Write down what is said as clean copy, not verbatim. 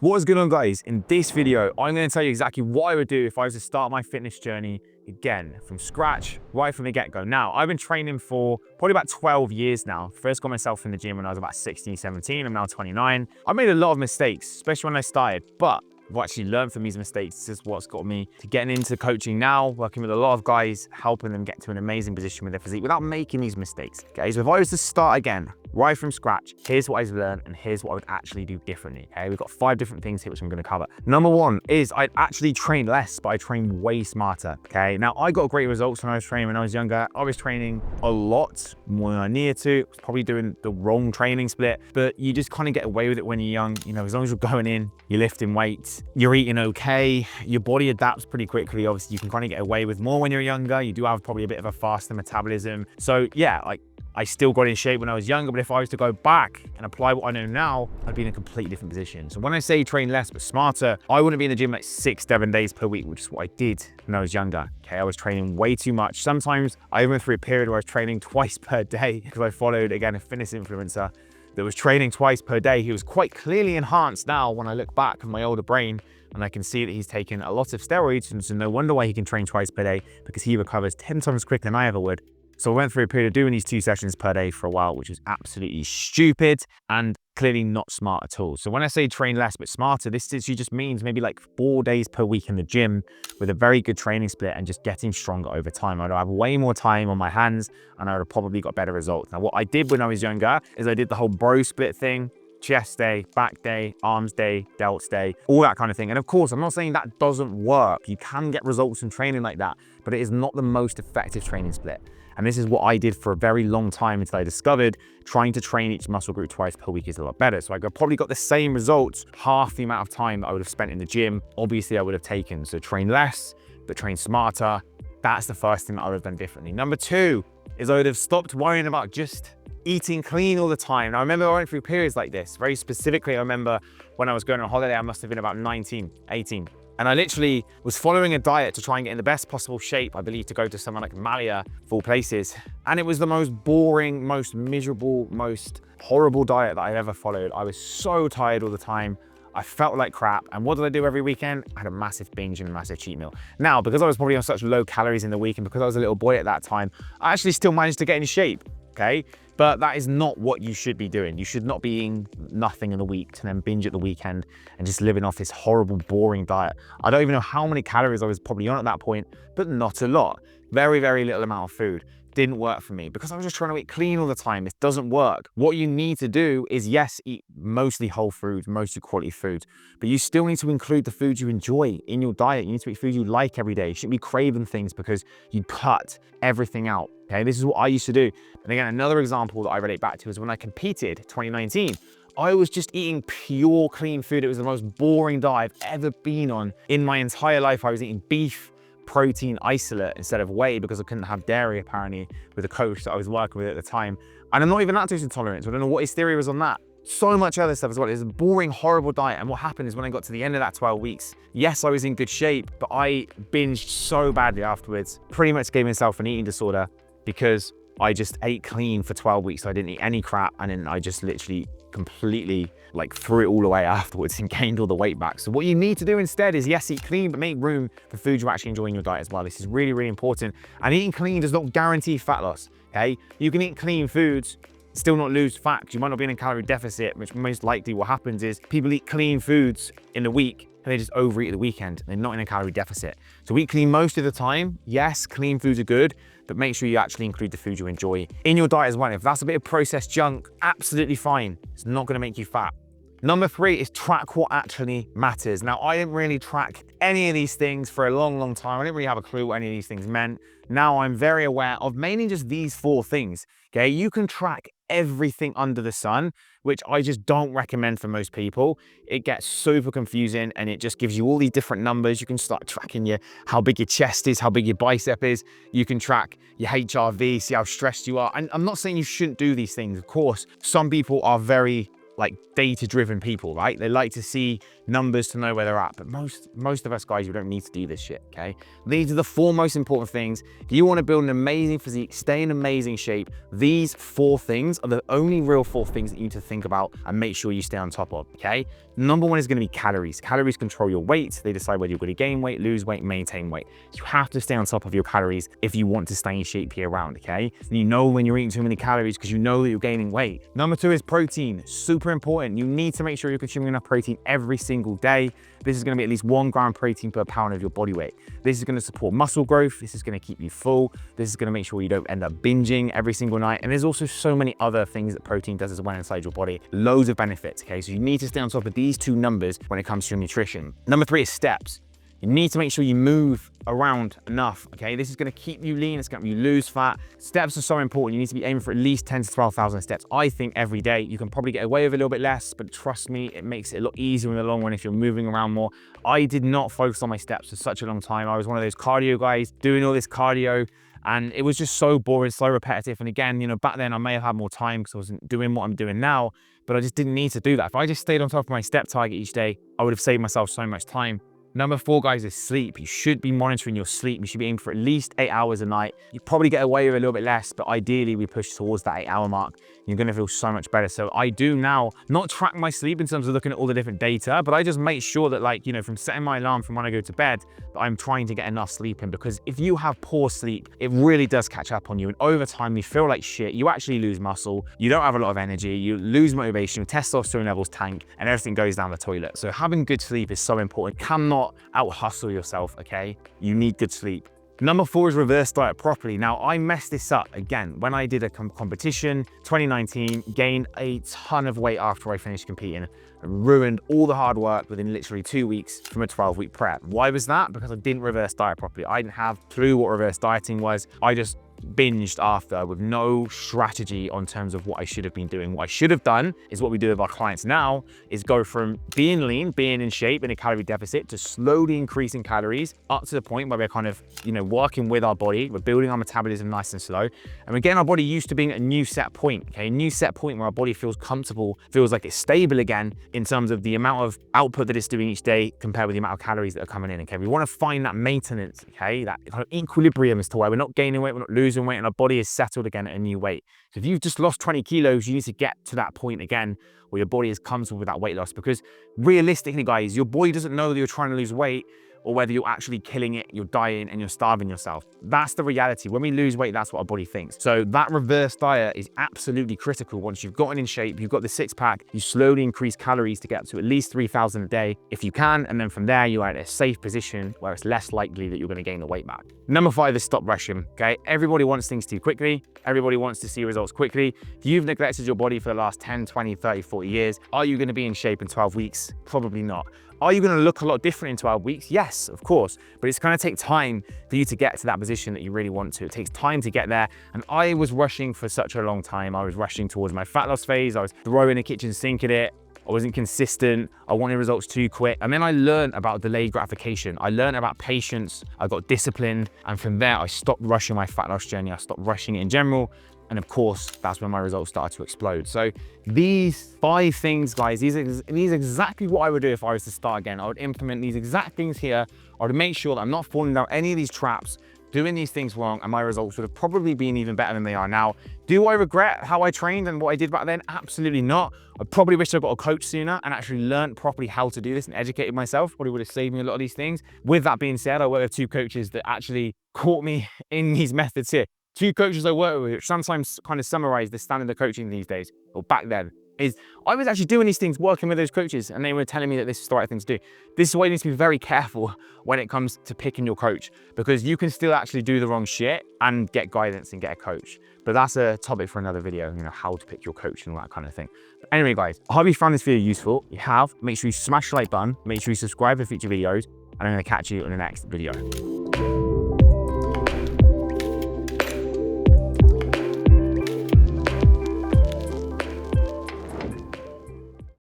What is going on, guys? In this video, I'm going to tell you exactly what I would do if I was to start my fitness journey again from scratch, right from the get-go. Now, I've been training for probably about 12 years now. First got myself in the gym when I was about 16, 17. I'm now 29. I made a lot of mistakes, especially when I started, but I've actually learned from these mistakes. This is what's got me to getting into coaching now, working with a lot of guys, helping them get to an amazing position with their physique without making these mistakes. Okay, so if I was to start again, right from scratch, here's what I've learned and here's what I would actually do differently. Okay, we've got 5 different things here which I'm going to cover. Number 1 is I'd actually train less, but I train way smarter. Okay, now I got great results when I was training when I was younger. I was training a lot more than I needed to. I was probably doing the wrong training split, but you just kind of get away with it when you're young. You know, as long as you're going in, you're lifting weights, you're eating okay, your body adapts pretty quickly. Obviously, you can kind of get away with more when you're younger. You do have probably a bit of a faster metabolism. So yeah, like I still got in shape when I was younger, but if I was to go back and apply what I know now, I'd be in a completely different position. So when I say train less but smarter, I wouldn't be in the gym like 6-7 days per week, which is what I did when I was younger. Okay, I was training way too much. Sometimes I went through a period where I was training twice per day because I followed, again, a fitness influencer that was training twice per day. He was quite clearly enhanced now when I look back with my older brain, and I can see that he's taken a lot of steroids, and so no wonder why he can train twice per day, because he recovers 10 times quicker than I ever would. So I went through a period of doing these 2 sessions per day for a while, which is absolutely stupid and clearly not smart at all. So when I say train less but smarter, this just means maybe like 4 days per week in the gym with a very good training split and just getting stronger over time. I'd have way more time on my hands and I would have probably got better results. Now, what I did when I was younger is I did the whole bro split thing. Chest day, back day, arms day, delts day, all that kind of thing. And of course, I'm not saying that doesn't work. You can get results from training like that, but it is not the most effective training split. And this is what I did for a very long time until I discovered trying to train each muscle group twice per week is a lot better. So I probably got the same results, half the amount of time that I would have spent in the gym. Obviously, I would have taken. So train less, but train smarter. That's the first thing that I would have done differently. Number 2 is I would have stopped worrying about just eating clean all the time. Now, I remember I went through periods like this. Very specifically, I remember when I was going on holiday, I must have been about 19, 18. And I literally was following a diet to try and get in the best possible shape, I believe, to go to somewhere like Malia, of all places. And it was the most boring, most miserable, most horrible diet that I've ever followed. I was so tired all the time. I felt like crap. And what did I do every weekend? I had a massive binge and a massive cheat meal. Now, because I was probably on such low calories in the week and because I was a little boy at that time, I actually still managed to get in shape, okay? But that is not what you should be doing. You should not be eating nothing in the week to then binge at the weekend and just living off this horrible, boring diet. I don't even know how many calories I was probably on at that point, but not a lot. Very, very little amount of food. Didn't work for me because I was just trying to eat clean all the time. This doesn't work. What you need to do is, yes, eat mostly whole foods, mostly quality foods, but you still need to include the foods you enjoy in your diet. You need to eat foods you like every day. You shouldn't be craving things because you cut everything out. Okay, this is what I used to do. And again, another example that I relate back to is when I competed 2019. I was just eating pure clean food. It was the most boring diet I've ever been on in my entire life. I was eating beef, protein isolate instead of whey because I couldn't have dairy apparently with a coach that I was working with at the time. And I'm not even lactose intolerant, so I don't know what his theory was on that. So much other stuff as well. It's a boring, horrible diet. And what happened is when I got to the end of that 12 weeks, yes, I was in good shape, but I binged so badly afterwards, pretty much gave myself an eating disorder because I just ate clean for 12 weeks. I didn't eat any crap. And then I just literally completely like threw it all away afterwards and gained all the weight back. So what you need to do instead is, yes, eat clean, but make room for food you actually enjoy in your diet as well. This is really, really important. And eating clean does not guarantee fat loss, okay? You can eat clean foods, still not lose fat. You might not be in a calorie deficit, which most likely what happens is people eat clean foods in the week and they just overeat at the weekend. They're not in a calorie deficit. So eat clean most of the time. Yes, clean foods are good, but make sure you actually include the food you enjoy in your diet as well. If that's a bit of processed junk, absolutely fine. It's not gonna make you fat. Number 3 is track what actually matters. Now, I didn't really track any of these things for a long, long time. I didn't really have a clue what any of these things meant. Now I'm very aware of mainly just these 4 things, okay? You can track everything under the sun, which I just don't recommend for most people. It gets super confusing and it just gives you all these different numbers. You can start tracking how big your chest is, how big your bicep is. You can track your HRV, see how stressed you are. And I'm not saying you shouldn't do these things. Of course, some people are very like data-driven people, right? They like to see numbers to know where they're at. But most of us guys, we don't need to do this shit, okay? These are the 4 most important things. If you want to build an amazing physique, stay in amazing shape, these 4 things are the only real 4 things that you need to think about and make sure you stay on top of, okay? Number 1 is going to be calories. Calories control your weight. They decide whether you're going to gain weight, lose weight, maintain weight. You have to stay on top of your calories if you want to stay in shape year round, okay? And you know when you're eating too many calories because you know that you're gaining weight. Number 2 is protein. Super important. You need to make sure you're consuming enough protein every single day. This is going to be at least 1 gram protein per pound of your body weight. This is going to support muscle growth. This is going to keep you full. This is going to make sure you don't end up binging every single night. And there's also so many other things that protein does as well inside your body. Loads of benefits, okay? So you need to stay on top of these 2 numbers when it comes to your nutrition. Number 3 is steps. You need to make sure you move around enough, okay? This is gonna keep you lean, it's gonna help you lose fat. Steps are so important. You need to be aiming for at least 10 to 12,000 steps, I think, every day. You can probably get away with a little bit less, but trust me, it makes it a lot easier in the long run if you're moving around more. I did not focus on my steps for such a long time. I was one of those cardio guys doing all this cardio, and it was just so boring, so repetitive. And again, you know, back then I may have had more time because I wasn't doing what I'm doing now, but I just didn't need to do that. If I just stayed on top of my step target each day, I would have saved myself so much time. Number 4, guys, is sleep. You should be monitoring your sleep. You should be aiming for at least 8 hours a night. You probably get away with a little bit less, but ideally we push towards that 8-hour mark. You're gonna feel so much better. So I do now not track my sleep in terms of looking at all the different data, but I just make sure that, like, you know, from setting my alarm from when I go to bed, that I'm trying to get enough sleep in, because if you have poor sleep, it really does catch up on you. And over time, you feel like shit. You actually lose muscle. You don't have a lot of energy. You lose motivation. Your testosterone levels tank, and everything goes down the toilet. So having good sleep is so important. Cannot out hustle yourself, okay? You need good sleep. Number 4 is reverse diet properly. Now, I messed this up again when I did a competition, 2019, gained a ton of weight after I finished competing, and ruined all the hard work within literally 2 weeks from a 12-week prep. Why was that? Because I didn't reverse diet properly. I didn't have a clue what reverse dieting was. I just binged after with no strategy on terms of what I should have been doing. What I should have done is what we do with our clients now, is go from being lean, being in shape, in a calorie deficit, to slowly increasing calories up to the point where we're kind of, you know, working with our body. We're building our metabolism nice and slow. And we're getting our body used to being at a new set point, okay? A new set point where our body feels comfortable, feels like it's stable again in terms of the amount of output that it's doing each day compared with the amount of calories that are coming in, okay? We want to find that maintenance, okay? That kind of equilibrium as to where we're not gaining weight, we're not losing weight, and our body is settled again at a new weight. So if you've just lost 20 kilos, you need to get to that point again where your body is comfortable with that weight loss, because realistically, guys, your body doesn't know that you're trying to lose weight or whether you're actually killing it, you're dying, and you're starving yourself. That's the reality. When we lose weight, that's what our body thinks. So that reverse diet is absolutely critical. Once you've gotten in shape, you've got the 6-pack, you slowly increase calories to get up to at least 3,000 a day if you can. And then from there, you are at a safe position where it's less likely that you're going to gain the weight back. Number 5 is stop rushing, okay? Everybody wants things too quickly. Everybody wants to see results quickly. If you've neglected your body for the last 10, 20, 30, 40 years, are you going to be in shape in 12 weeks? Probably not. Are you going to look a lot different in 12 weeks? Yes, of course, but it's going to take time for you to get to that position that you really want to. It takes time to get there, and I was rushing for such a long time. I was rushing towards my fat loss phase. I was throwing a kitchen sink at it. I wasn't consistent. I wanted results too quick. And then I learned about delayed gratification. I learned about patience. I got disciplined, and from there, I stopped rushing my fat loss journey. I stopped rushing it in general. And of course, that's when my results started to explode. So these 5 things, guys, these are exactly what I would do if I was to start again. I would implement these exact things here. I would make sure that I'm not falling down any of these traps, doing these things wrong, and my results would have probably been even better than they are now. Do I regret how I trained and what I did back then? Absolutely not. I probably wish I got a coach sooner and actually learned properly how to do this and educated myself. Probably would have saved me a lot of these things. With that being said, I work with 2 coaches that actually caught me in these methods here. 2 coaches I work with, which sometimes kind of summarize the standard of coaching these days, or back then, is I was actually doing these things, working with those coaches, and they were telling me that this is the right thing to do. This is why you need to be very careful when it comes to picking your coach, because you can still actually do the wrong shit and get guidance and get a coach. But that's a topic for another video, you know, how to pick your coach and all that kind of thing. But anyway, guys, I hope you found this video useful. If you have, make sure you smash the like button, make sure you subscribe for future videos, and I'm going to catch you in the next video.